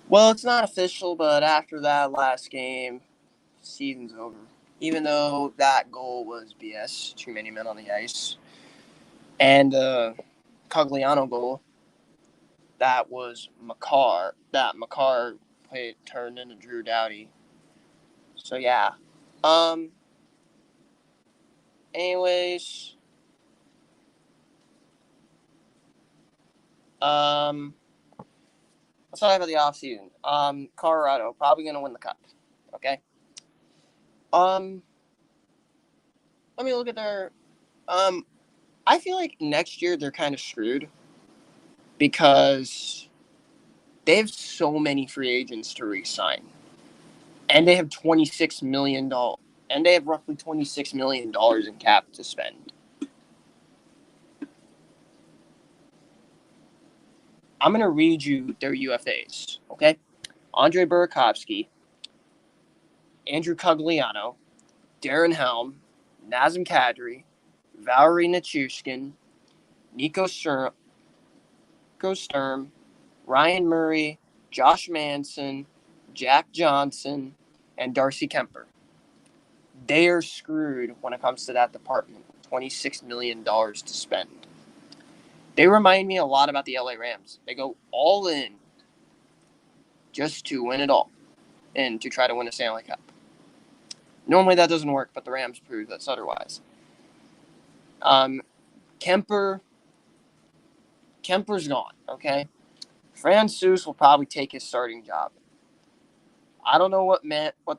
Well, it's not official, but after that last game, season's over. Even though that goal was BS, too many men on the ice, and Cogliano goal, that was Makar. That Makar played turned into Drew Doughty. So yeah. Um. Anyways. Um. Let's talk about the offseason. Colorado probably gonna win the cup. Okay. Um. Let me look at their. Um. I feel like next year they're kind of screwed because they have so many free agents to re-sign, and they have $26 million, and they have roughly $26 million in cap to spend. I'm gonna read you their UFAs. Okay, Andre Burakovsky, Andrew Cogliano, Darren Helm, Nazem Kadri, Valerie Nichushkin, Nico Sturm, Ryan Murray, Josh Manson, Jack Johnson, and Darcy Kemper. They are screwed when it comes to that department. $26 million to spend. They remind me a lot about the LA Rams. They go all in just to win it all and to try to win a Stanley Cup. Normally that doesn't work, but the Rams prove that's otherwise. Kemper's gone, okay? Francouz will probably take his starting job. I don't know what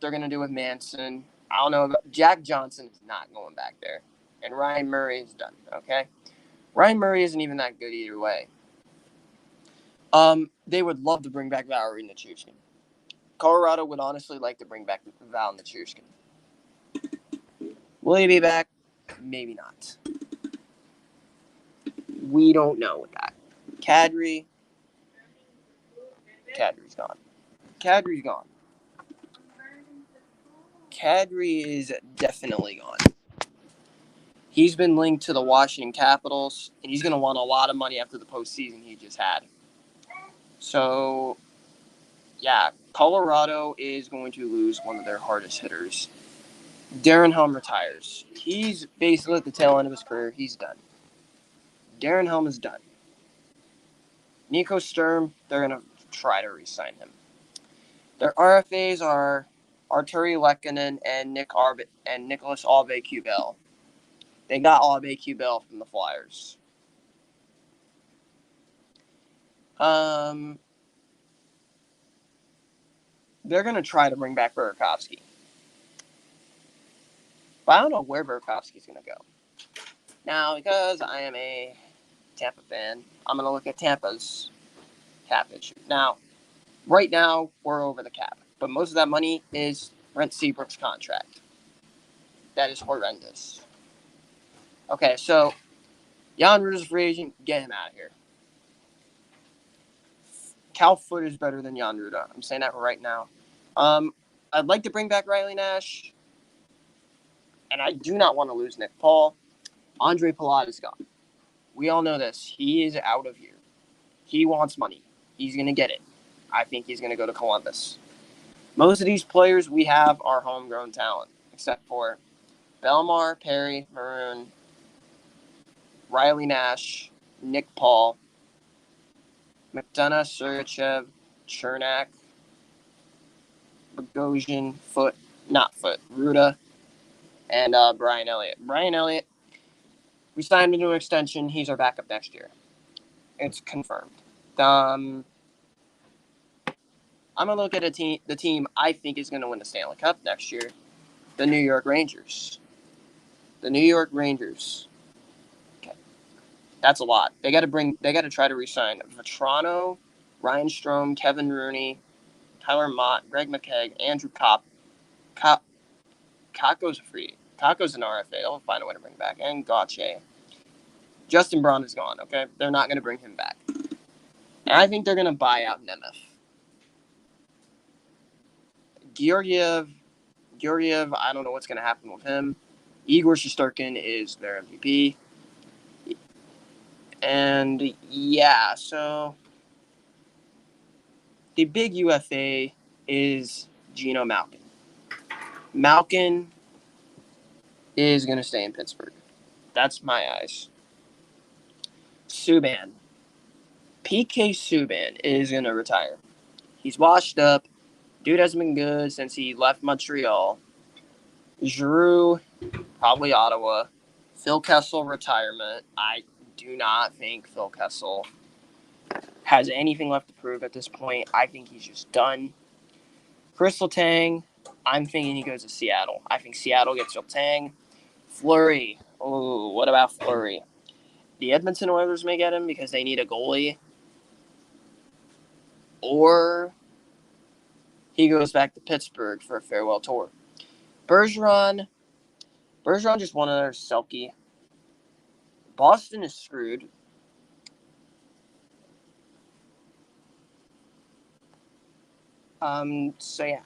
they're going to do with Manson. I don't know about Jack Johnson is not going back there. And Ryan Murray is done, okay? Ryan Murray isn't even that good either way. They would love to bring back Valerie Nichushkin. Colorado would honestly like to bring back Val Nichushkin. Will he be back? Maybe not. We don't know with that. Kadri's gone. Kadri's gone. Kadri is definitely gone. He's been linked to the Washington Capitals, and he's going to want a lot of money after the postseason he just had. So, yeah, Colorado is going to lose one of their hardest hitters. Darren Helm retires. He's basically at the tail end of his career. He's done. Darren Helm is done. Nico Sturm, they're going to try to re-sign him. Their RFAs are Arturi Lehkonen and Nicholas Aube-Kubel. They got Aube-Kubel from the Flyers. They're going to try to bring back Burakovsky. But I don't know where Burakovsky's going to go. Now, because I am a Tampa fan, I'm going to look at Tampa's cap issue. Now, right now, we're over the cap. But most of that money is Brent Seabrook's contract. That is horrendous. Okay, so Jan Ruda's a free agent. Get him out of here. Cal Foote is better than Jan Ruda. I'm saying that right now. I'd like to bring back Riley Nash. And I do not want to lose Nick Paul. Andre Palat is gone. We all know this. He is out of here. He wants money. He's going to get it. I think he's going to go to Columbus. Most of these players we have are homegrown talent, except for Belmar, Perry, Maroon, Riley Nash, Nick Paul, McDonough, Sergachev, Chernak, Bogosian, Ruda, and Brian Elliott. Brian Elliott, we signed him to an extension. He's our backup next year. It's confirmed. I'm going to look at the team I think is going to win the Stanley Cup next year, the New York Rangers. The New York Rangers. Okay. That's a lot. They got to try to re-sign Vetrano, Ryan Strome, Kevin Rooney, Tyler Mott, Greg McKegg, Andrew Kopp. Kakko's a free. Kakko's an RFA. They'll find a way to bring back. And Gauthier. Justin Braun is gone, okay? They're not going to bring him back. And I think they're going to buy out Nemeth. Georgiev, I don't know what's going to happen with him. Igor Shesterkin is their MVP. And, yeah, so the big UFA is Geno Malkin. Malkin is going to stay in Pittsburgh. That's my eyes. Subban. PK Subban is going to retire. He's washed up. Dude hasn't been good since he left Montreal. Giroux, probably Ottawa. Phil Kessel, retirement. I do not think Phil Kessel has anything left to prove at this point. I think he's just done. Crystal Tang, I'm thinking he goes to Seattle. I think Seattle gets Tang. Fleury. Oh, what about Fleury? The Edmonton Oilers may get him because they need a goalie. Or he goes back to Pittsburgh for a farewell tour. Bergeron just won another Selke. Boston is screwed. So yeah.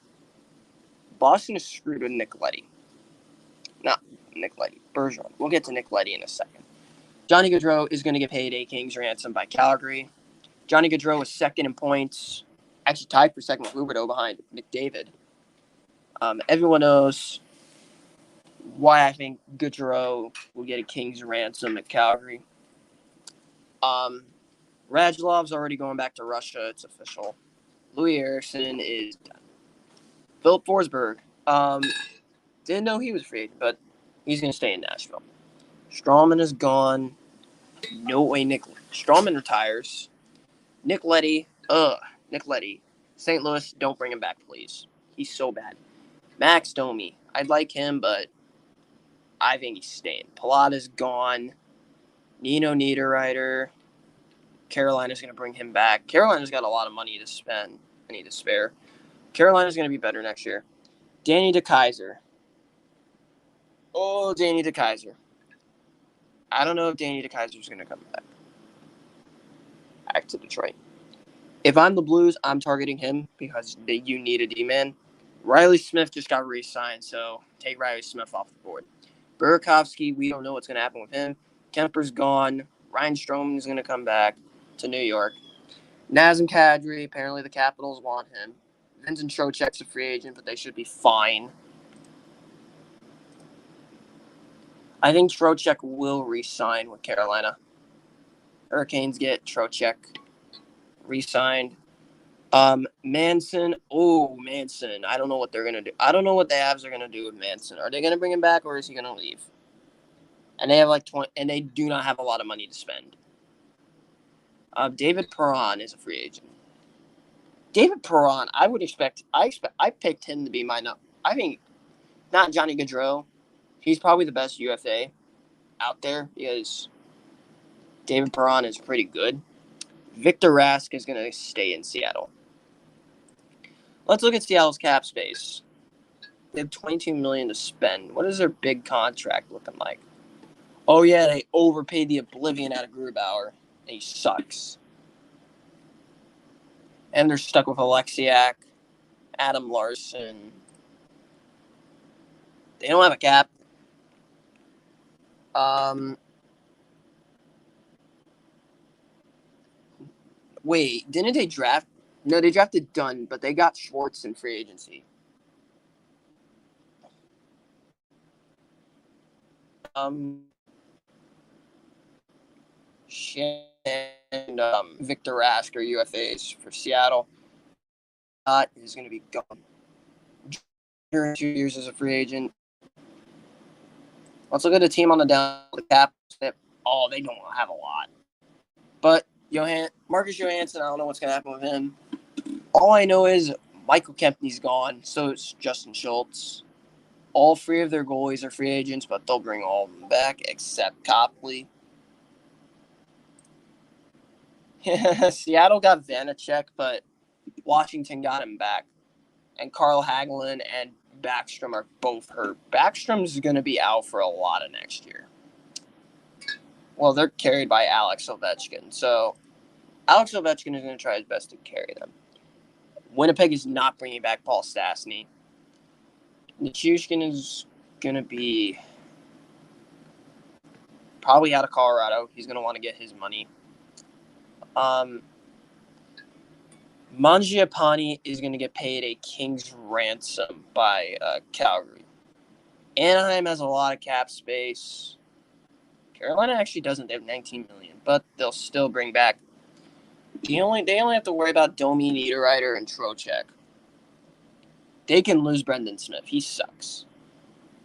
Boston is screwed with Nick Leddy. Not Nick Leddy. Bergeron. We'll get to Nick Leddy in a second. Johnny Gaudreau is going to get paid a King's ransom by Calgary. Johnny Gaudreau is second in points. Actually tied for second with Huberdeau behind McDavid. Everyone knows why I think Gaudreau will get a King's ransom at Calgary. Radullov's already going back to Russia. It's official. Louis Eriksson is done. Philip Forsberg. Didn't know he was free agent, but he's going to stay in Nashville. Strawman is gone. No way Strawman retires. Nick Leddy. Nick Leddy. St. Louis, don't bring him back, please. He's so bad. Max Domi. I'd like him, but I think he's staying. Palata's gone. Nino Niederreiter. Carolina's going to bring him back. Carolina's got a lot of money to spend. I need to spare. Carolina's going to be better next year. Danny DeKeyser. Oh, Danny DeKeyser. I don't know if Danny DeKeyser's going to come back to Detroit. If I'm the Blues, I'm targeting him because you need a D-man. Riley Smith just got re-signed, so take Riley Smith off the board. Burakovsky, we don't know what's going to happen with him. Kemper's gone. Ryan Strome is going to come back to New York. Nazem Kadri, apparently the Capitals want him. Vincent Trocheck's a free agent, but they should be fine. I think Trocheck will re-sign with Carolina. Hurricanes get Trocheck re-signed. Manson. Oh, Manson. I don't know what they're going to do. I don't know what the Avs are going to do with Manson. Are they going to bring him back or is he going to leave? And they have like 20, and they do not have a lot of money to spend. David Perron is a free agent. David Perron, I picked him to be my number. I think not Johnny Gaudreau. He's probably the best UFA out there because David Perron is pretty good. Victor Rask is going to stay in Seattle. Let's look at Seattle's cap space. They have $22 million to spend. What is their big contract looking like? Oh, yeah, they overpaid the oblivion out of Grubauer. And he sucks. And they're stuck with Alexiak, Adam Larson. They don't have a cap. Wait, didn't they draft? No, they drafted Dunn, but they got Schwartz in free agency. And Victor Rask are UFAs for Seattle. Is going to be gone. During 2 years as a free agent. Let's look at the team on the down the cap. Oh, they don't have a lot. But Marcus Johansson, I don't know what's going to happen with him. All I know is Michael Kempney's gone. So is Justin Schultz. All three of their goalies are free agents, but they'll bring all of them back except Copley. Seattle got Vanacek, but Washington got him back. And Carl Hagelin and Backstrom are both hurt. Backstrom's going to be out for a lot of next year. Well, they're carried by Alex Ovechkin. So Alex Ovechkin is going to try his best to carry them. Winnipeg is not bringing back Paul Stastny. Nichushkin is going to be probably out of Colorado. He's going to want to get his money. Mangiapane is going to get paid a king's ransom by Calgary. Anaheim has a lot of cap space. Carolina actually doesn't. They have $19 million, but they'll still bring back. They only have to worry about Domi, Niederreiter, and Trocheck. They can lose Brendan Smith. He sucks.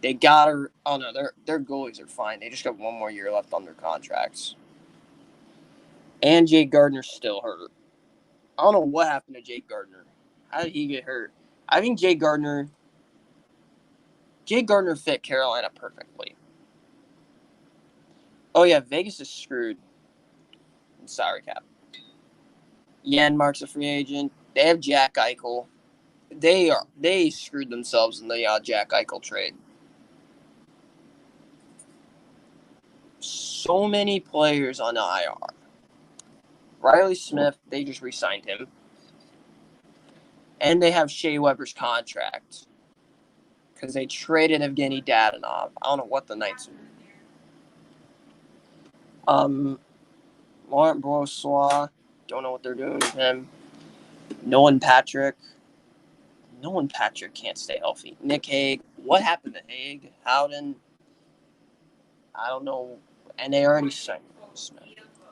They gotta. Oh no, their goalies are fine. They just got one more year left on their contracts. And Jake Gardner's still hurt. I don't know what happened to Jake Gardner. How did he get hurt? I think Jake Gardner fit Carolina perfectly. Oh yeah, Vegas is screwed. Salary cap. Janmark's a free agent. They have Jack Eichel. They screwed themselves in the Jack Eichel trade. So many players on IR. Riley Smith, they just re-signed him. And they have Shea Weber's contract. Because they traded Evgeny Dadonov. I don't know what the Knights are. Laurent Brossois, don't know what they're doing with him. Nolan Patrick can't stay healthy. Nick Hague, what happened to Hague? Howden, I don't know. And they already signed Smith.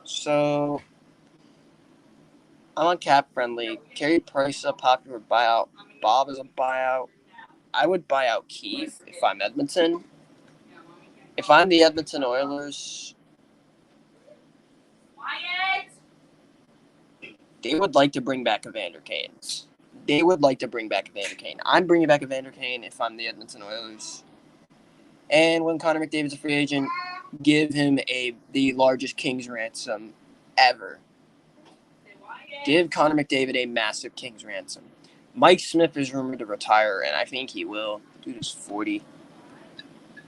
So, I'm on cap friendly. Carey Price a popular buyout. Bob is a buyout. I would buy out Keith if I'm Edmonton. If I'm the Edmonton Oilers, they would like to bring back Evander Kane. I'm bringing back Evander Kane if I'm the Edmonton Oilers. And when Connor McDavid's a free agent, give him the largest king's ransom ever. Give Connor McDavid a massive king's ransom. Mike Smith is rumored to retire, and I think he will. Dude is 40.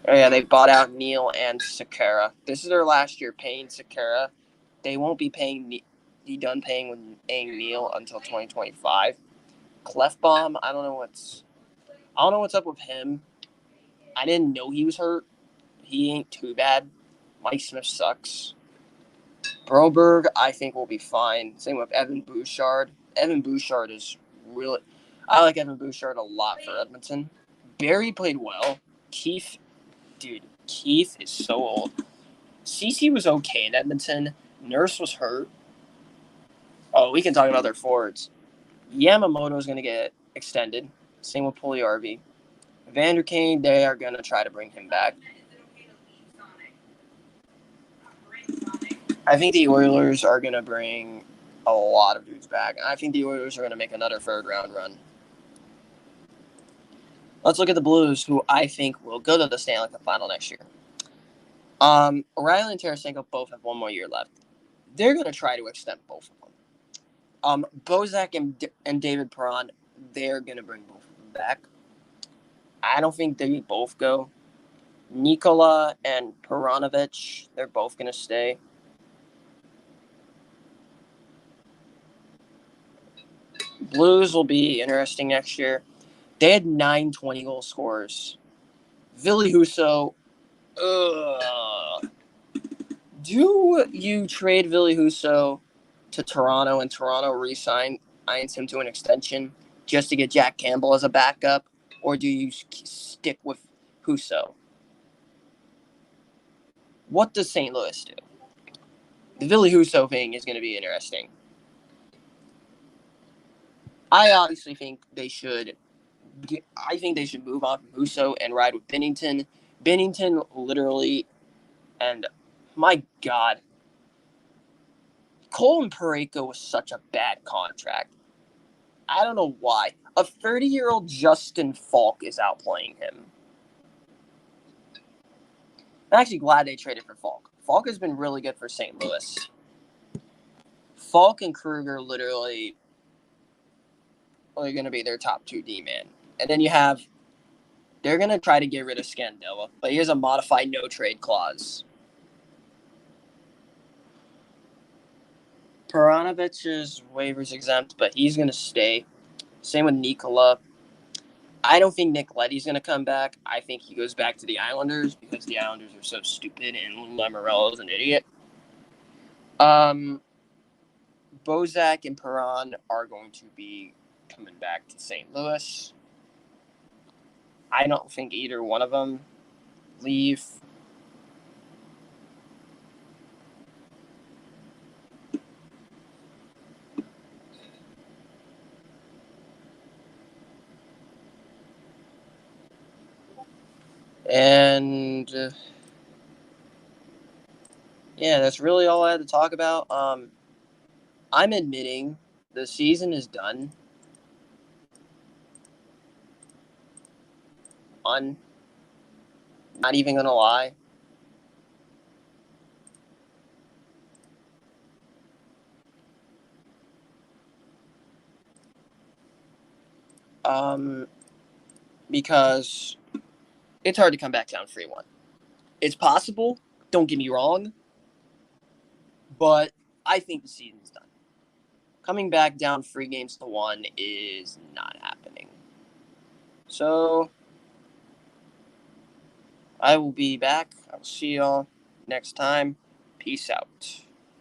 Oh yeah, they bought out Neil and Sekera. This is their last year paying Sekera. They won't be done paying Neil until 2025. Clefbaum, I don't know what's up with him. I didn't know he was hurt. He ain't too bad. Mike Smith sucks. Broberg, I think, will be fine. Same with Evan Bouchard. Evan Bouchard is really... I like Evan Bouchard a lot for Edmonton. Barry played well. Keith is so old. CeCe was okay in Edmonton. Nurse was hurt. Oh, we can talk about their forwards. Yamamoto is going to get extended. Same with Puljujärvi. Evander Kane, they are going to try to bring him back. I think the Oilers are going to bring a lot of dudes back. I think the Oilers are going to make another third-round run. Let's look at the Blues, who I think will go to the Stanley Cup Final next year. O'Reilly and Tarasenko both have one more year left. They're going to try to extend both of them. Bozak and David Perron, they're going to bring both of them back. I don't think they both go. Nikola and Peranovic, they're both going to stay. Blues will be interesting next year. They had 9 20-goal scorers. Ville Husso, do you trade Ville Husso to Toronto and Toronto re-signs him to an extension just to get Jack Campbell as a backup? Or do you stick with Husso? What does St. Louis do? The Ville Husso thing is going to be interesting. I obviously think they should move on from Husso and ride with Binnington. Binnington literally, and my God, Colin Parayko was such a bad contract. I don't know why. A 30-year-old Justin Falk is outplaying him. I'm actually glad they traded for Falk. Falk has been really good for St. Louis. Falk and Kruger literally are going to be their top 2 D-man. And then they're going to try to get rid of Scandella, but here's a modified no-trade clause. Peranovic's waiver's exempt, but he's going to stay. Same with Nikola. I don't think Nick Leddy's going to come back. I think he goes back to the Islanders because the Islanders are so stupid and Lou Lamoriello is an idiot. Bozak and Perron are going to be coming back to St. Louis. I don't think either one of them leave. And yeah, that's really all I had to talk about. I'm admitting the season is done. Not even gonna lie. Um, because it's hard to come back down 3-1. It's possible. Don't get me wrong, but I think the season's done. Coming back down 3-1 is not happening. So I will be back. I will see y'all next time. Peace out.